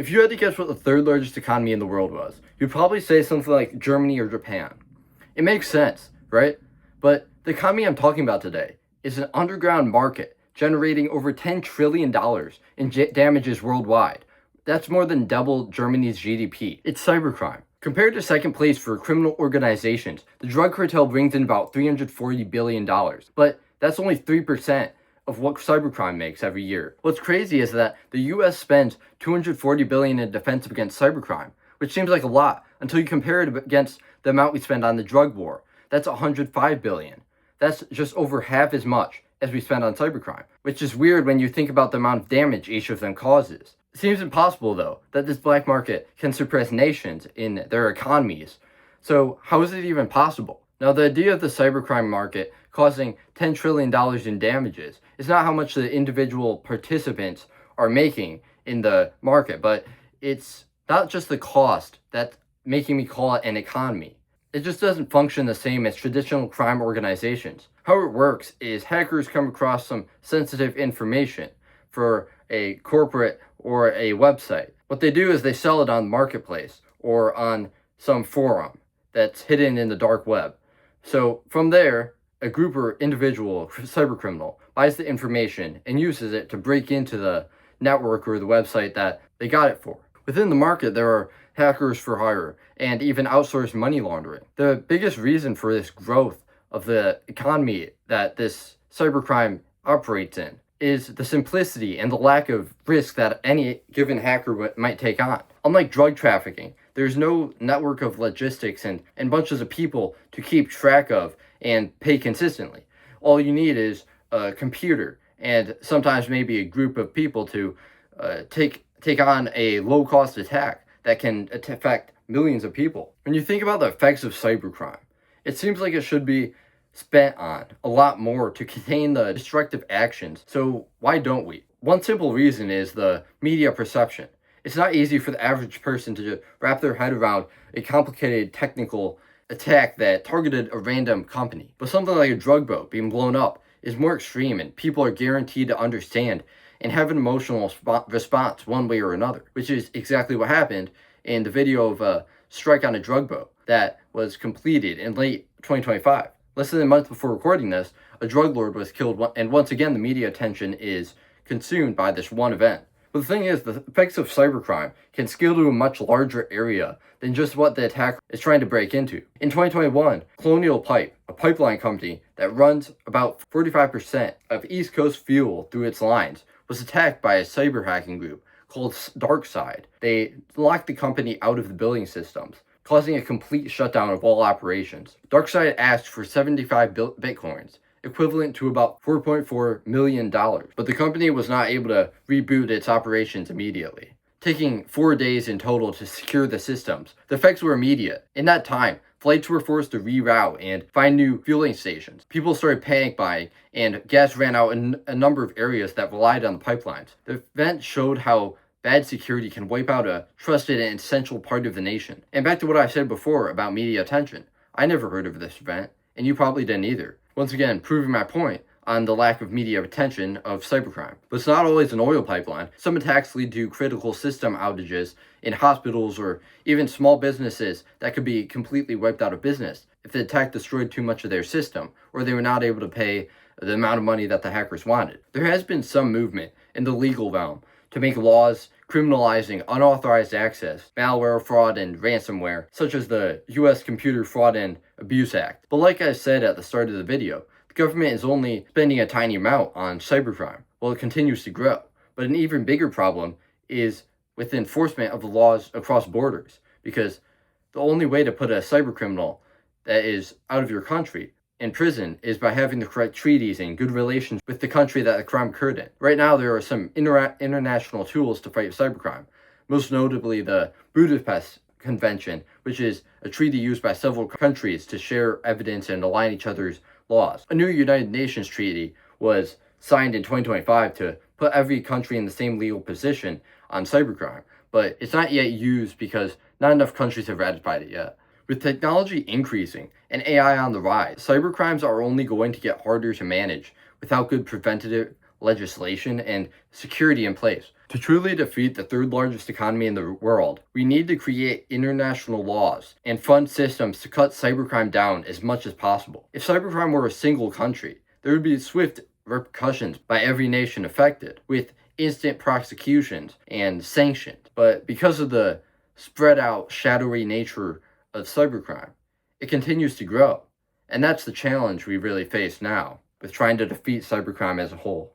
If you had to guess what the third largest economy in the world was, you'd probably say something like Germany or Japan. It makes sense, right? But the economy I'm talking about today is an underground market generating over $10 trillion in damages worldwide. That's more than double Germany's GDP. It's cybercrime. Compared to second place for criminal organizations, the drug cartel brings in about $340 billion, but that's only 3% of what cybercrime makes every year. What's crazy is that the US spends $240 billion in defense against cybercrime, which seems like a lot until you compare it against the amount we spend on the drug war. That's $105 billion. That's just over half as much as we spend on cybercrime, which is weird when you think about the amount of damage each of them causes. It seems impossible, though, that this black market can suppress nations in their economies. So how is it even possible? Now, the idea of the cybercrime market causing $10 trillion in damages is not how much the individual participants are making in the market, but it's not just the cost that's making me call it an economy. It just doesn't function the same as traditional crime organizations. How it works is hackers come across some sensitive information for a corporate or a website. What they do is they sell it on the marketplace or on some forum that's hidden in the dark web. So from there, a group or individual cybercriminal buys the information and uses it to break into the network or the website that they got it for. Within the market, there are hackers for hire and even outsourced money laundering. The biggest reason for this growth of the economy that this cybercrime operates in is the simplicity and the lack of risk that any given hacker might take on. Unlike drug trafficking, there's no network of logistics and bunches of people to keep track of and pay consistently. All you need is a computer and sometimes maybe a group of people to take on a low-cost attack that can affect millions of people. When you think about the effects of cybercrime, it seems like it should be spent on a lot more to contain the destructive actions. So why don't we? One simple reason is the media perception. It's not easy for the average person to just wrap their head around a complicated technical attack that targeted a random company. But something like a drug boat being blown up is more extreme, and people are guaranteed to understand and have an emotional response one way or another, which is exactly what happened in the video of a strike on a drug boat that was completed in late 2025. Less than a month before recording this, a drug lord was killed, and once again, the media attention is consumed by this one event. But the thing is, the effects of cybercrime can scale to a much larger area than just what the attacker is trying to break into. In 2021, Colonial Pipe, a pipeline company that runs about 45% of East Coast fuel through its lines, was attacked by a cyber hacking group called DarkSide. They locked the company out of the billing systems, causing a complete shutdown of all operations. DarkSide asked for 75 bitcoins, equivalent to about $4.4 million, but the company was not able to reboot its operations immediately, taking 4 days in total to secure the systems. The effects were immediate. In that time, flights were forced to reroute and find new fueling stations. People started panic buying, and gas ran out in a number of areas that relied on the pipelines. The event showed how bad security can wipe out a trusted and essential part of the nation. And back to what I said before about media attention. I never heard of this event, and you probably didn't either. Once again, proving my point on the lack of media attention of cybercrime. But it's not always an oil pipeline. Some attacks lead to critical system outages in hospitals or even small businesses that could be completely wiped out of business if the attack destroyed too much of their system or they were not able to pay the amount of money that the hackers wanted. There has been some movement in the legal realm to make laws criminalizing unauthorized access, malware, fraud, and ransomware, such as the U.S. Computer Fraud and Abuse Act. But like I said at the start of the video, the government is only spending a tiny amount on cybercrime while it continues to grow. But an even bigger problem is with enforcement of the laws across borders, because the only way to put a cybercriminal that is out of your country in prison is by having the correct treaties and good relations with the country that the crime occurred in. Right now, there are some international tools to fight cybercrime, most notably the Budapest Convention, which is a treaty used by several countries to share evidence and align each other's laws. A new United Nations treaty was signed in 2025 to put every country in the same legal position on cybercrime, but it's not yet used because not enough countries have ratified it yet. With technology increasing and AI on the rise, cybercrimes are only going to get harder to manage without good preventative legislation and security in place. To truly defeat the third largest economy in the world, we need to create international laws and fund systems to cut cybercrime down as much as possible. If cybercrime were a single country, there would be swift repercussions by every nation affected, with instant prosecutions and sanctions. But because of the spread out, shadowy nature of cybercrime, it continues to grow. And that's the challenge we really face now with trying to defeat cybercrime as a whole.